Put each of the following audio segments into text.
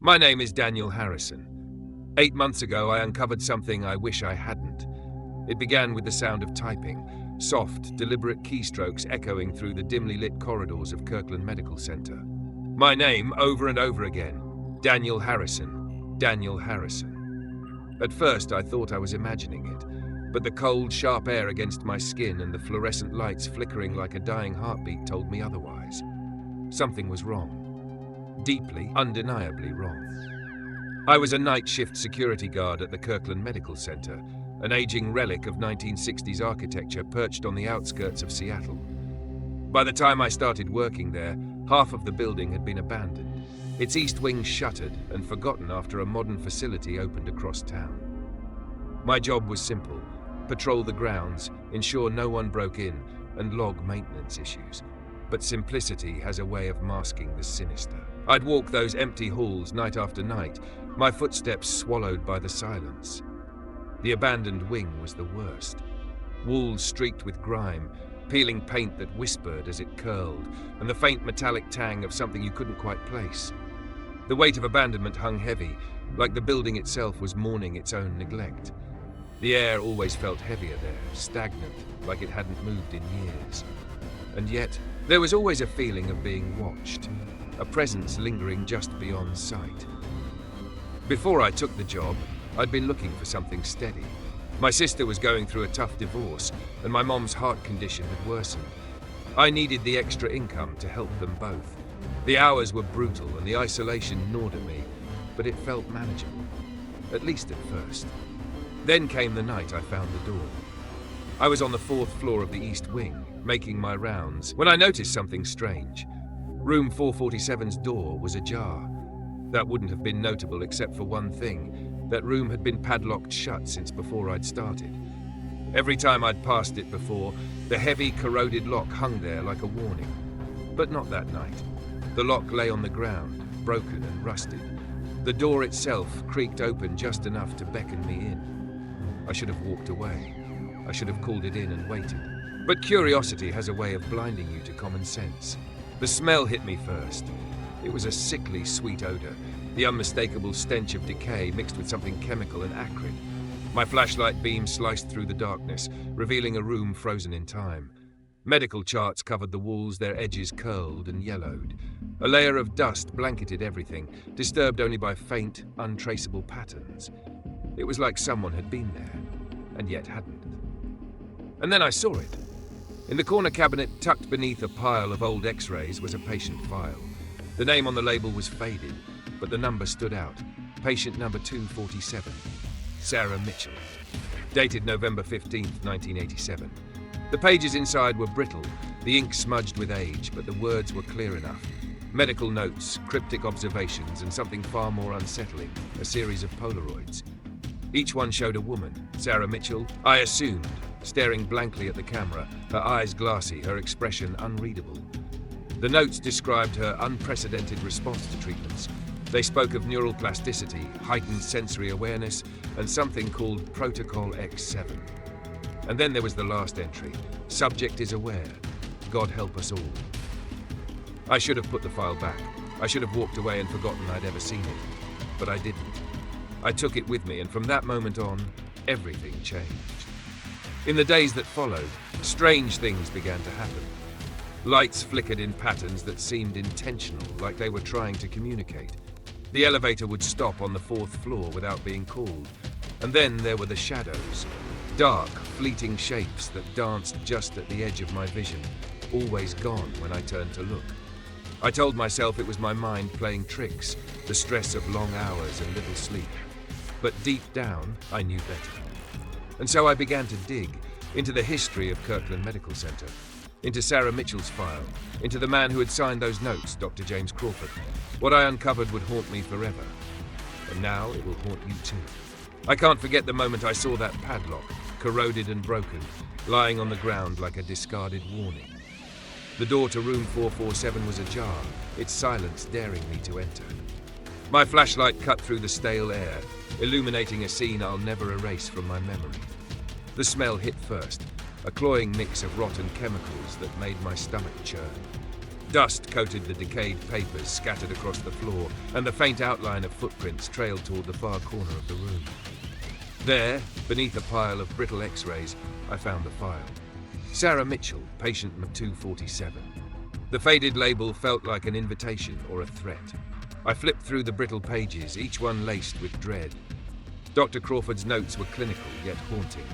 My name is Daniel Harrison. 8 months ago, I uncovered something I wish I hadn't. It began with the sound of typing, soft, deliberate keystrokes echoing through the dimly lit corridors of Kirkland Medical Center. My name over and over again. Daniel Harrison. Daniel Harrison. At first, I thought I was imagining it, but the cold, sharp air against my skin and the fluorescent lights flickering like a dying heartbeat told me otherwise. Something was wrong. Deeply, undeniably wrong. I was a night shift security guard at the Kirkland Medical Center, an aging relic of 1960s architecture perched on the outskirts of Seattle. By the time I started working there, half of the building had been abandoned, its east wing shuttered and forgotten after a modern facility opened across town. My job was simple: patrol the grounds, ensure no one broke in, and log maintenance issues. But simplicity has a way of masking the sinister. I'd walk those empty halls night after night, my footsteps swallowed by the silence. The abandoned wing was the worst. Walls streaked with grime, peeling paint that whispered as it curled, and the faint metallic tang of something you couldn't quite place. The weight of abandonment hung heavy, like the building itself was mourning its own neglect. The air always felt heavier there, stagnant, like it hadn't moved in years. And yet, there was always a feeling of being watched, a presence lingering just beyond sight. Before I took the job, I'd been looking for something steady. My sister was going through a tough divorce, and my mom's heart condition had worsened. I needed the extra income to help them both. The hours were brutal and the isolation gnawed at me, but it felt manageable, at least at first. Then came the night I found the door. I was on the 4th floor of the East Wing, making my rounds, when I noticed something strange. Room 447's door was ajar. That wouldn't have been notable except for one thing: that room had been padlocked shut since before I'd started. Every time I'd passed it before, the heavy, corroded lock hung there like a warning. But not that night. The lock lay on the ground, broken and rusted. The door itself creaked open just enough to beckon me in. I should have walked away. I should have called it in and waited. But curiosity has a way of blinding you to common sense. The smell hit me first. It was a sickly, sweet odor, the unmistakable stench of decay mixed with something chemical and acrid. My flashlight beam sliced through the darkness, revealing a room frozen in time. Medical charts covered the walls, their edges curled and yellowed. A layer of dust blanketed everything, disturbed only by faint, untraceable patterns. It was like someone had been there, and yet hadn't. And then I saw it. In the corner cabinet, tucked beneath a pile of old X-rays, was a patient file. The name on the label was faded, but the number stood out. Patient number 247, Sarah Mitchell. Dated November 15th, 1987. The pages inside were brittle, the ink smudged with age, but the words were clear enough. Medical notes, cryptic observations, and something far more unsettling, a series of Polaroids. Each one showed a woman, Sarah Mitchell, I assumed, staring blankly at the camera, her eyes glassy, her expression unreadable. The notes described her unprecedented response to treatments. They spoke of neural plasticity, heightened sensory awareness, and something called Protocol X7. And then there was the last entry. Subject is aware. God help us all. I should have put the file back. I should have walked away and forgotten I'd ever seen it. But I didn't. I took it with me, and from that moment on, everything changed. In the days that followed, strange things began to happen. Lights flickered in patterns that seemed intentional, like they were trying to communicate. The elevator would stop on the 4th floor without being called. And then there were the shadows. Dark, fleeting shapes that danced just at the edge of my vision, always gone when I turned to look. I told myself it was my mind playing tricks, the stress of long hours and little sleep. But deep down, I knew better. And so I began to dig into the history of Kirkland Medical Center, into Sarah Mitchell's file, into the man who had signed those notes, Dr. James Crawford. What I uncovered would haunt me forever. And now it will haunt you too. I can't forget the moment I saw that padlock, corroded and broken, lying on the ground like a discarded warning. The door to room 447 was ajar, its silence daring me to enter. My flashlight cut through the stale air, illuminating a scene I'll never erase from my memory. The smell hit first, a cloying mix of rotten chemicals that made my stomach churn. Dust coated the decayed papers scattered across the floor, and the faint outline of footprints trailed toward the far corner of the room. There, beneath a pile of brittle X-rays, I found the file. Sarah Mitchell, patient 247. The faded label felt like an invitation or a threat. I flipped through the brittle pages, each one laced with dread. Dr. Crawford's notes were clinical, yet haunting.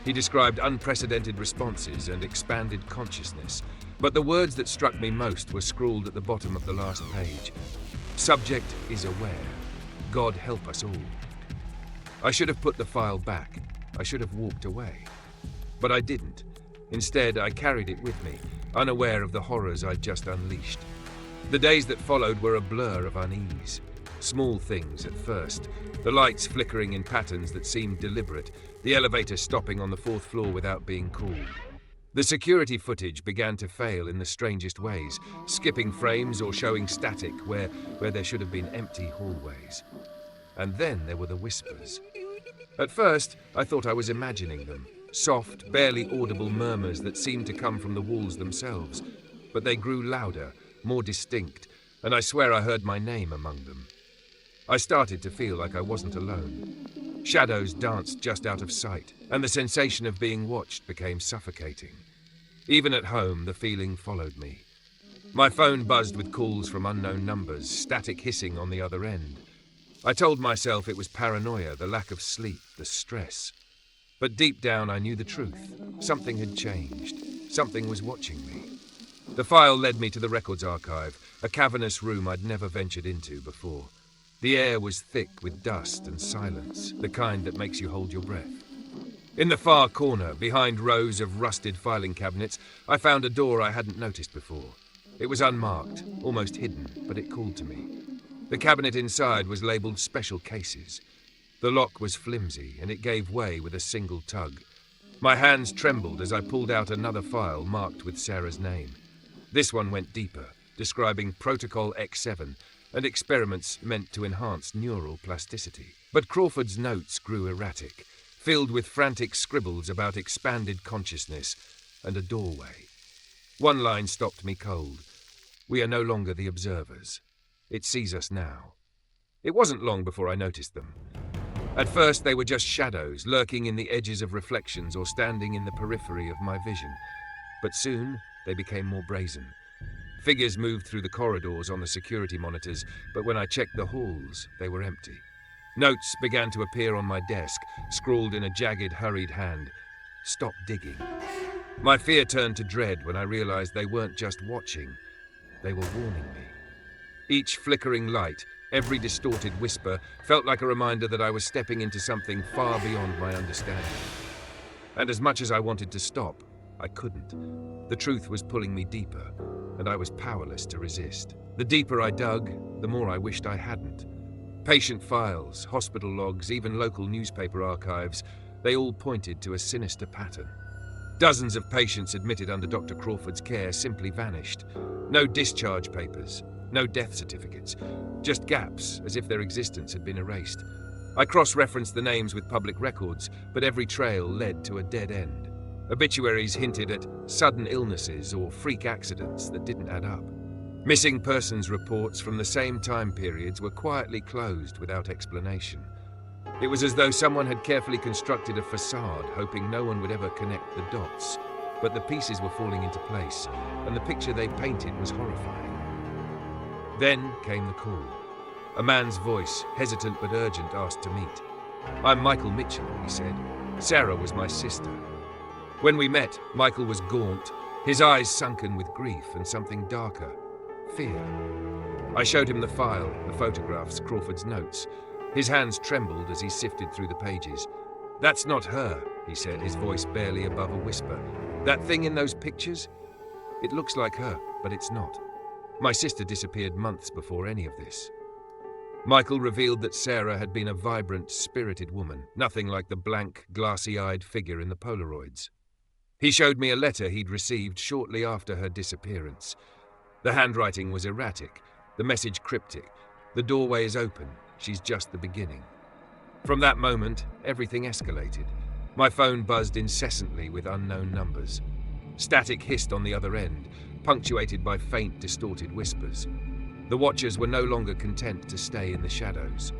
He described unprecedented responses and expanded consciousness, but the words that struck me most were scrawled at the bottom of the last page. Subject is aware. God help us all. I should have put the file back. I should have walked away. But I didn't. Instead, I carried it with me, unaware of the horrors I'd just unleashed. The days that followed were a blur of unease. Small things at first, the lights flickering in patterns that seemed deliberate, the elevator stopping on the 4th floor without being called. The security footage began to fail in the strangest ways, skipping frames or showing static where there should have been empty hallways. And then there were the whispers. At first, I thought I was imagining them, soft, barely audible murmurs that seemed to come from the walls themselves. But they grew louder, more distinct, and I swear I heard my name among them. I started to feel like I wasn't alone. Shadows danced just out of sight, and the sensation of being watched became suffocating. Even at home, the feeling followed me. My phone buzzed with calls from unknown numbers, static hissing on the other end. I told myself it was paranoia, the lack of sleep, the stress. But deep down I knew the truth. Something had changed. Something was watching me. The file led me to the records archive, a cavernous room I'd never ventured into before. The air was thick with dust and silence, the kind that makes you hold your breath. In the far corner, behind rows of rusted filing cabinets, I found a door I hadn't noticed before. It was unmarked, almost hidden, but it called to me. The cabinet inside was labelled Special Cases. The lock was flimsy, and it gave way with a single tug. My hands trembled as I pulled out another file marked with Sarah's name. This one went deeper, describing Protocol X7 and experiments meant to enhance neural plasticity. But Crawford's notes grew erratic, filled with frantic scribbles about expanded consciousness and a doorway. One line stopped me cold. We are no longer the observers. It sees us now. It wasn't long before I noticed them. At first, they were just shadows, lurking in the edges of reflections or standing in the periphery of my vision. But soon, they became more brazen. Figures moved through the corridors on the security monitors, but when I checked the halls, they were empty. Notes began to appear on my desk, scrawled in a jagged, hurried hand. Stop digging. My fear turned to dread when I realized they weren't just watching. They were warning me. Each flickering light, every distorted whisper, felt like a reminder that I was stepping into something far beyond my understanding. And as much as I wanted to stop, I couldn't. The truth was pulling me deeper, and I was powerless to resist. The deeper I dug, the more I wished I hadn't. Patient files, hospital logs, even local newspaper archives, they all pointed to a sinister pattern. Dozens of patients admitted under Dr. Crawford's care simply vanished. No discharge papers, no death certificates, just gaps as if their existence had been erased. I cross-referenced the names with public records, but every trail led to a dead end. Obituaries hinted at sudden illnesses or freak accidents that didn't add up. Missing persons reports from the same time periods were quietly closed without explanation. It was as though someone had carefully constructed a facade, hoping no one would ever connect the dots. But the pieces were falling into place, and the picture they painted was horrifying. Then came the call. A man's voice, hesitant but urgent, asked to meet. "I'm Michael Mitchell," he said. "Sarah was my sister." When we met, Michael was gaunt, his eyes sunken with grief and something darker, fear. I showed him the file, the photographs, Crawford's notes. His hands trembled as he sifted through the pages. "That's not her," he said, his voice barely above a whisper. "That thing in those pictures? It looks like her, but it's not. My sister disappeared months before any of this." Michael revealed that Sarah had been a vibrant, spirited woman, nothing like the blank, glassy-eyed figure in the Polaroids. He showed me a letter he'd received shortly after her disappearance. The handwriting was erratic, the message cryptic. "The doorway is open. She's just the beginning." From that moment, everything escalated. My phone buzzed incessantly with unknown numbers. Static hissed on the other end. punctuated by faint, distorted whispers. The watchers were no longer content to stay in the shadows.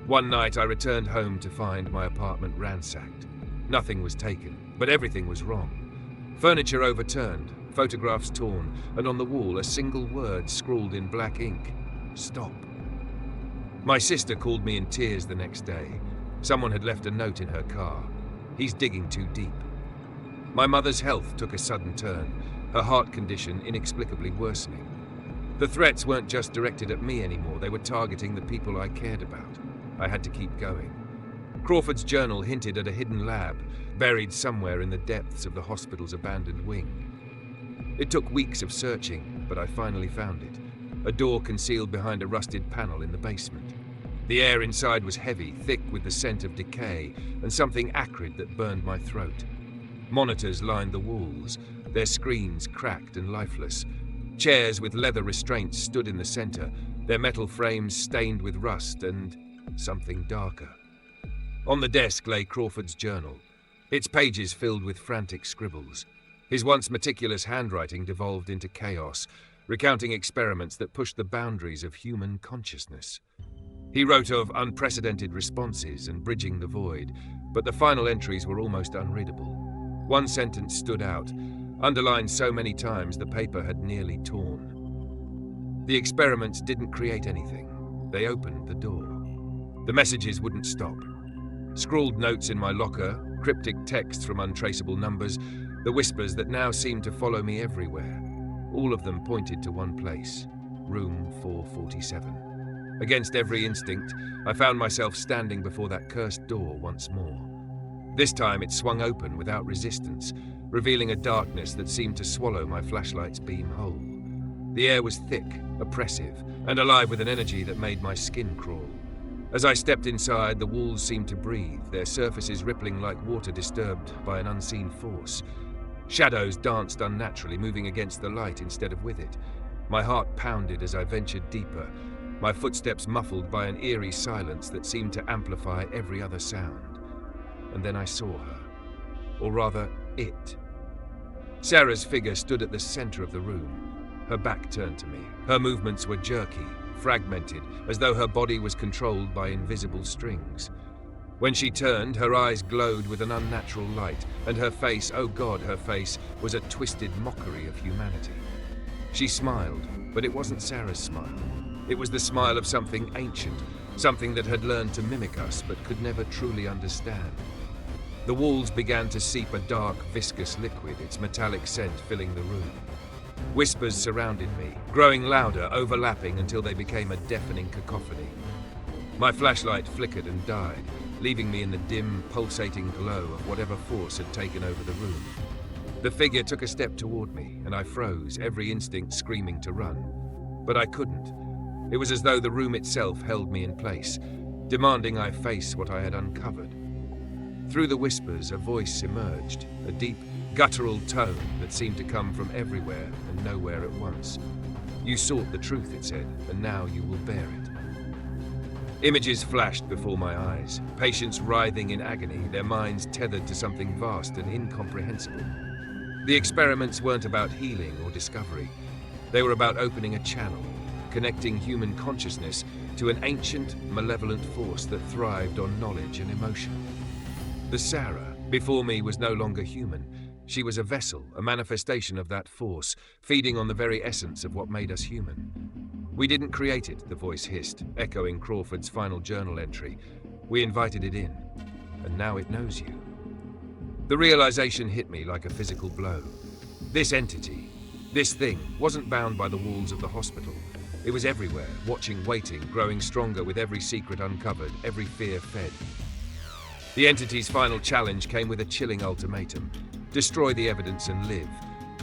One night I returned home to find my apartment ransacked. Nothing was taken, but everything was wrong. Furniture overturned, photographs torn, and on the wall a single word scrawled in black ink: "Stop." My sister called me in tears the next day. Someone had left a note in her car: "He's digging too deep." My mother's health took a sudden turn, her heart condition inexplicably worsening. The threats weren't just directed at me anymore, they were targeting the people I cared about. I had to keep going. Crawford's journal hinted at a hidden lab, buried somewhere in the depths of the hospital's abandoned wing. It took weeks of searching, but I finally found it. A door concealed behind a rusted panel in the basement. The air inside was heavy, thick with the scent of decay, and something acrid that burned my throat. Monitors lined the walls, their screens cracked and lifeless. Chairs with leather restraints stood in the center, their metal frames stained with rust and something darker. On the desk lay Crawford's journal, its pages filled with frantic scribbles. His once meticulous handwriting devolved into chaos, recounting experiments that pushed the boundaries of human consciousness. He wrote of unprecedented responses and bridging the void, but the final entries were almost unreadable. One sentence stood out, underlined so many times the paper had nearly torn. The experiments didn't create anything. They opened the door. The messages wouldn't stop. Scrawled notes in my locker, cryptic texts from untraceable numbers, the whispers that now seemed to follow me everywhere. All of them pointed to one place: room 447. Against every instinct, I found myself standing before that cursed door once more. This time it swung open without resistance, revealing a darkness that seemed to swallow my flashlight's beam whole. The air was thick, oppressive, and alive with an energy that made my skin crawl. As I stepped inside, the walls seemed to breathe, their surfaces rippling like water disturbed by an unseen force. Shadows danced unnaturally, moving against the light instead of with it. My heart pounded as I ventured deeper, my footsteps muffled by an eerie silence that seemed to amplify every other sound. And then I saw her. Or rather, it. Sarah's figure stood at the center of the room, her back turned to me. Her movements were jerky, fragmented, as though her body was controlled by invisible strings. When she turned, her eyes glowed with an unnatural light, and her face, oh God, her face, was a twisted mockery of humanity. She smiled, but it wasn't Sarah's smile. It was the smile of something ancient, something that had learned to mimic us but could never truly understand. The walls began to seep a dark, viscous liquid, its metallic scent filling the room. Whispers surrounded me, growing louder, overlapping until they became a deafening cacophony. My flashlight flickered and died, leaving me in the dim, pulsating glow of whatever force had taken over the room. The figure took a step toward me, and I froze, every instinct screaming to run. But I couldn't. It was as though the room itself held me in place, demanding I face what I had uncovered. Through the whispers, a voice emerged, a deep, guttural tone that seemed to come from everywhere and nowhere at once. "You sought the truth," it said, "and now you will bear it." Images flashed before my eyes, patients writhing in agony, their minds tethered to something vast and incomprehensible. The experiments weren't about healing or discovery. They were about opening a channel, connecting human consciousness to an ancient, malevolent force that thrived on knowledge and emotion. The Sarah before me was no longer human. She was a vessel, a manifestation of that force, feeding on the very essence of what made us human. "We didn't create it," the voice hissed, echoing Crawford's final journal entry. "We invited it in, and now it knows you." The realization hit me like a physical blow. This entity, this thing, wasn't bound by the walls of the hospital. It was everywhere, watching, waiting, growing stronger with every secret uncovered, every fear fed. The entity's final challenge came with a chilling ultimatum: destroy the evidence and live,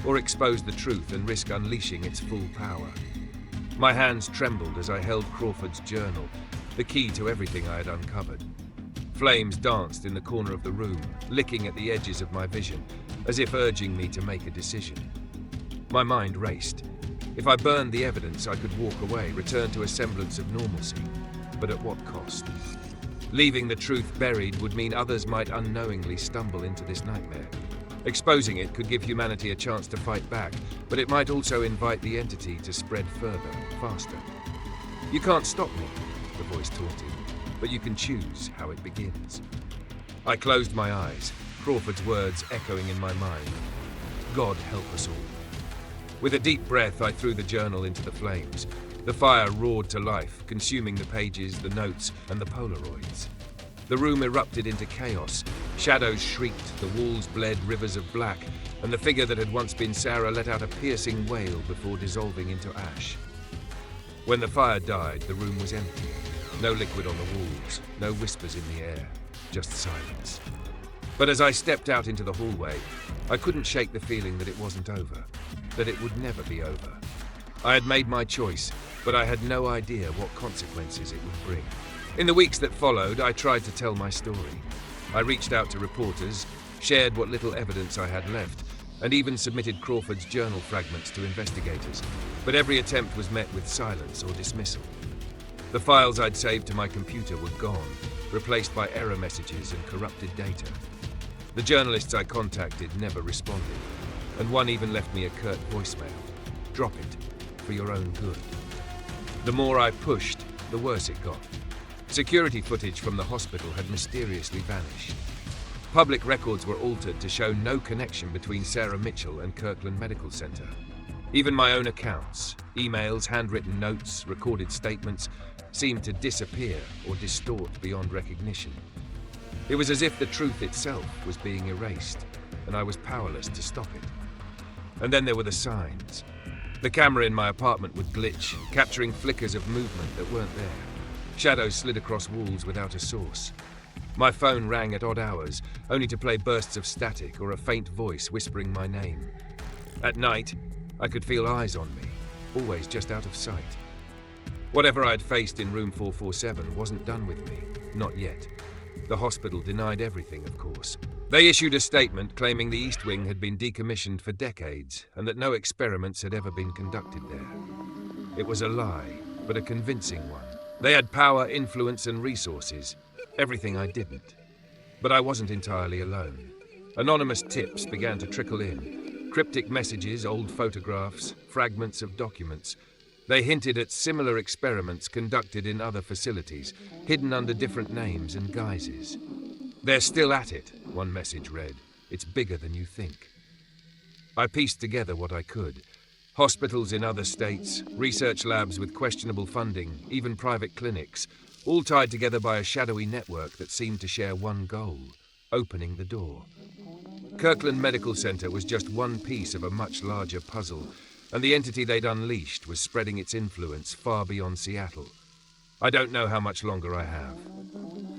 or expose the truth and risk unleashing its full power. My hands trembled as I held Crawford's journal, the key to everything I had uncovered. Flames danced in the corner of the room, licking at the edges of my vision, as if urging me to make a decision. My mind raced. If I burned the evidence, I could walk away, return to a semblance of normalcy. But at what cost? Leaving the truth buried would mean others might unknowingly stumble into this nightmare. Exposing it could give humanity a chance to fight back, but it might also invite the entity to spread further, faster. You can't stop me, the voice taunted, but you can choose how it begins. I closed my eyes, Crawford's words echoing in my mind. God help us all. With a deep breath, I threw the journal into the flames. The fire roared to life, consuming the pages, the notes, and the Polaroids. The room erupted into chaos. Shadows shrieked, the walls bled rivers of black, and the figure that had once been Sarah let out a piercing wail before dissolving into ash. When the fire died, the room was empty. No liquid on the walls, no whispers in the air, just silence. But as I stepped out into the hallway, I couldn't shake the feeling that it wasn't over, that it would never be over. I had made my choice, but I had no idea what consequences it would bring. In the weeks that followed, I tried to tell my story. I reached out to reporters, shared what little evidence I had left, and even submitted Crawford's journal fragments to investigators, but every attempt was met with silence or dismissal. The files I'd saved to my computer were gone, replaced by error messages and corrupted data. The journalists I contacted never responded, and one even left me a curt voicemail. Drop it, for your own good. The more I pushed, the worse it got. Security footage from the hospital had mysteriously vanished. Public records were altered to show no connection between Sarah Mitchell and Kirkland Medical Center. Even my own accounts, emails, handwritten notes, recorded statements, seemed to disappear or distort beyond recognition. It was as if the truth itself was being erased, and I was powerless to stop it. And then there were the signs. The camera in my apartment would glitch, capturing flickers of movement that weren't there. Shadows slid across walls without a source. My phone rang at odd hours, only to play bursts of static or a faint voice whispering my name. At night, I could feel eyes on me, always just out of sight. Whatever I'd faced in room 447 wasn't done with me, not yet. The hospital denied everything, of course. They issued a statement claiming the East Wing had been decommissioned for decades and that no experiments had ever been conducted there. It was a lie, but a convincing one. They had power, influence, and resources. Everything I didn't. But I wasn't entirely alone. Anonymous tips began to trickle in. Cryptic messages, old photographs, fragments of documents. They hinted at similar experiments conducted in other facilities, hidden under different names and guises. They're still at it, one message read. It's bigger than you think. I pieced together what I could. Hospitals in other states, research labs with questionable funding, even private clinics, all tied together by a shadowy network that seemed to share one goal, opening the door. Kirkland Medical Center was just one piece of a much larger puzzle, and the entity they'd unleashed was spreading its influence far beyond Seattle. I don't know how much longer I have.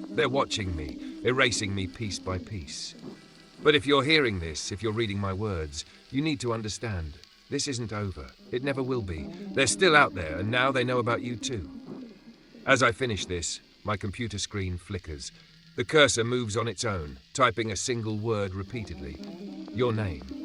They're watching me, erasing me piece by piece. But if you're hearing this, if you're reading my words, you need to understand. This isn't over. It never will be. They're still out there, and now they know about you too. As I finish this, my computer screen flickers. The cursor moves on its own, typing a single word repeatedly. Your name.